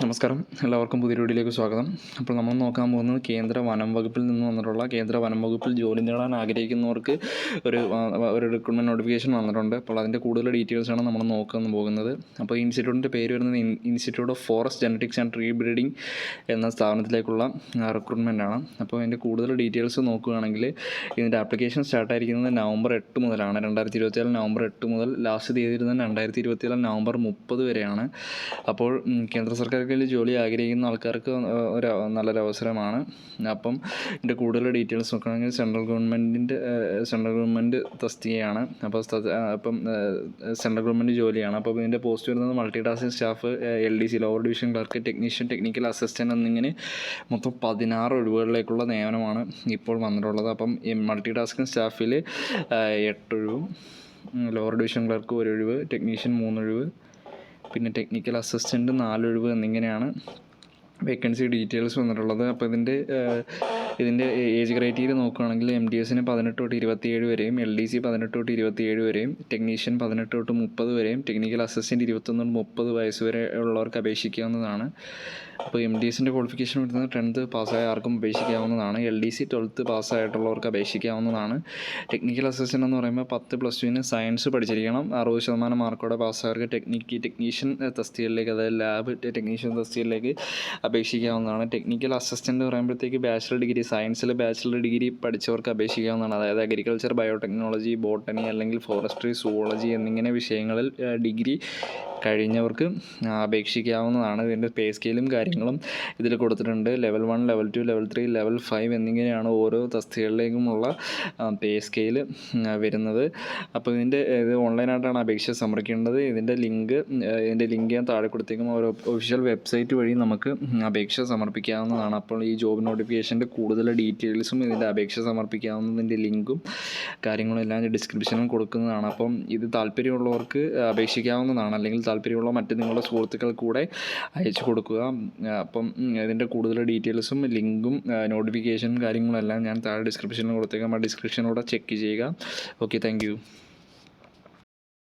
നമസ്കാരം, എല്ലാവർക്കും പുതിയ വീഡിയോയിലേക്ക് സ്വാഗതം. അപ്പോൾ നമ്മൾ നോക്കാൻ പോകുന്നത് കേന്ദ്ര വനം വകുപ്പിൽ നിന്ന് വന്നിട്ടുള്ള കേന്ദ്ര വനം വകുപ്പിൽ ജോലി നേടാൻ ആഗ്രഹിക്കുന്നവർക്ക് ഒരു റിക്രൂട്ട്മെൻറ്റ് നോട്ടിഫിക്കേഷൻ വന്നിട്ടുണ്ട്. അപ്പോൾ അതിൻ്റെ കൂടുതൽ ഡീറ്റെയിൽസാണ് നമ്മൾ നോക്കാൻ പോകുന്നത്. അപ്പോൾ ഈ ഇൻസ്റ്റിറ്റ്യൂട്ടിൻ്റെ പേര് വരുന്നത് institute of forest genetics and tree breeding എന്ന സ്ഥാപനത്തിലേക്കുള്ള റിക്രൂട്ട്മെൻറ്റാണ്. അപ്പോൾ അതിൻ്റെ കൂടുതൽ ഡീറ്റെയിൽസ് നോക്കുകയാണെങ്കിൽ ഇതിൻ്റെ ആപ്ലിക്കേഷൻ സ്റ്റാർട്ടായിരിക്കുന്നത് നവംബർ 8 മുതലാണ്. 2024 നവംബർ 8 മുതൽ ലാസ്റ്റ് തീയതി ഇരുന്നത് 2024 നവംബർ 30 വരെയാണ്. അപ്പോൾ കേന്ദ്ര സർക്കാർ ജോലി ആഗ്രഹിക്കുന്ന ആൾക്കാർക്ക് നല്ലൊരു അവസരമാണ്. അപ്പം ഇതിൻ്റെ കൂടുതൽ ഡീറ്റെയിൽസ് നോക്കുകയാണെങ്കിൽ സെൻട്രൽ ഗവൺമെൻറ് തസ്തികയാണ്. അപ്പം സെൻട്രൽ ഗവൺമെൻറ് ജോലിയാണ്. അപ്പോൾ ഇതിൻ്റെ പോസ്റ്റ് വരുന്നത് multi tasking staff, LDC lower division clerk, technician, technical assistant എന്നിങ്ങനെ മൊത്തം 16 ഒഴിവുകളിലേക്കുള്ള നിയമനമാണ് ഇപ്പോൾ വന്നിട്ടുള്ളത്. അപ്പം ഈ മൾട്ടി ടാസ്കിംഗ് സ്റ്റാഫിൽ 8 ഒഴിവും, ലോവർ ഡിവിഷൻ ക്ലർക്ക് 1 ഒഴിവ്, ടെക്നീഷ്യൻ 3 ഒഴിവ്, പിന്നെ ടെക്നിക്കൽ അസിസ്റ്റൻറ്റ് 4 ഒഴിവ് എന്നിങ്ങനെയാണ് വേക്കൻസി ഡീറ്റെയിൽസ് വന്നിട്ടുള്ളത്. അപ്പോൾ ഇതിൻ്റെ ഏജ് ക്രൈറ്റീരിയ നോക്കുകയാണെങ്കിൽ MDSന് 18 തൊട്ട് 27 വരെയും, LDC 18 തൊട്ട് 27 വരെയും, ടെക്നീഷ്യൻ 18 തൊട്ട് 30 വരെയും, ടെക്നിക്കൽ അസിസ്റ്റൻറ്റ് 21 തൊട്ട് 30 വയസ്സ് വരെ ഉള്ളവർക്ക് അപേക്ഷിക്കാവുന്നതാണ്. അപ്പോൾ MDSൻ്റെ ക്വാളിഫിക്കേഷൻ വരുന്നത് 10th പാസ്സായ ആർക്കും അപേക്ഷിക്കാവുന്നതാണ്. LDC 12th പാസ്സായിട്ടുള്ളവർക്ക് അപേക്ഷിക്കാവുന്നതാണ്. ടെക്നിക്കൽ അസിസ്റ്റൻ്റ് എന്ന് പറയുമ്പോൾ 10+2 സയൻസ് പഠിച്ചിരിക്കണം. 60% മാർക്കോടെ പാസ്സായവർക്ക് ടെക്നീഷ്യൻ തസ്തികയിലേക്ക്, അതായത് ലാബ് ടെക്നീഷ്യൻ തസ്തികയിലേക്ക് അപേക്ഷിക്കാവുന്നതാണ്. ടെക്നിക്കൽ അസിസ്റ്റൻ്റ് പറയുമ്പോഴത്തേക്ക് ബാച്ചിലർ ഡിഗ്രി, സയൻസിൽ ബാച്ചിലർ ഡിഗ്രി പഠിച്ചവർക്ക് അപേക്ഷിക്കാവുന്നതാണ്. അതായത് അഗ്രികൾച്ചർ, ബയോടെക്നോളജി, ബോട്ടണി അല്ലെങ്കിൽ ഫോറസ്ട്രി, സുവോളജി എന്നിങ്ങനെ വിഷയങ്ങളിൽ ഡിഗ്രി കഴിഞ്ഞവർക്ക് അപേക്ഷിക്കാവുന്നതാണ്. ഇതിൻ്റെ പേ സ്കെയിലും കാര്യങ്ങളും ഇതിൽ കൊടുത്തിട്ടുണ്ട്. ലെവൽ 1, ലെവൽ 2, ലെവൽ 3, ലെവൽ 5 എന്നിങ്ങനെയാണ് ഓരോ തസ്തികകളിലേക്കുമുള്ള പേ സ്കെയിൽ വരുന്നത്. അപ്പോൾ ഇത് ഓൺലൈനായിട്ടാണ് അപേക്ഷ സമർപ്പിക്കേണ്ടത്. ഇതിൻ്റെ ലിങ്ക് ഞാൻ താഴെ കൊടുത്തേക്കും. ഒരു ഒഫീഷ്യൽ വെബ്സൈറ്റ് വഴി നമുക്ക് അപേക്ഷ സമർപ്പിക്കാവുന്നതാണ്. അപ്പോൾ ഈ ജോബ് നോട്ടിഫിക്കേഷൻ്റെ കൂടുതൽ ഡീറ്റെയിൽസും ഇതിൻ്റെ അപേക്ഷ സമർപ്പിക്കാവുന്നതിൻ്റെ ലിങ്കും കാര്യങ്ങളും എല്ലാം ഡിസ്ക്രിപ്ഷനിൽ കൊടുക്കുന്നതാണ്. അപ്പം ഇത് താല്പര്യമുള്ളവർക്ക് അപേക്ഷിക്കാവുന്നതാണ്. അല്ലെങ്കിൽ താല്പര്യമുള്ള മറ്റ് നിങ്ങളുടെ സുഹൃത്തുക്കൾ കൂടെ അയച്ചു കൊടുക്കുക. അപ്പം ഇതിൻ്റെ കൂടുതൽ ഡീറ്റെയിൽസും ലിങ്കും നോട്ടിഫിക്കേഷനും കാര്യങ്ങളെല്ലാം ഞാൻ താഴെ ഡിസ്ക്രിപ്ഷനിൽ കൊടുത്തേക്കാം. ആ ഡിസ്ക്രിപ്ഷനോടെ ചെക്ക് ചെയ്യുക. Okay, thank you.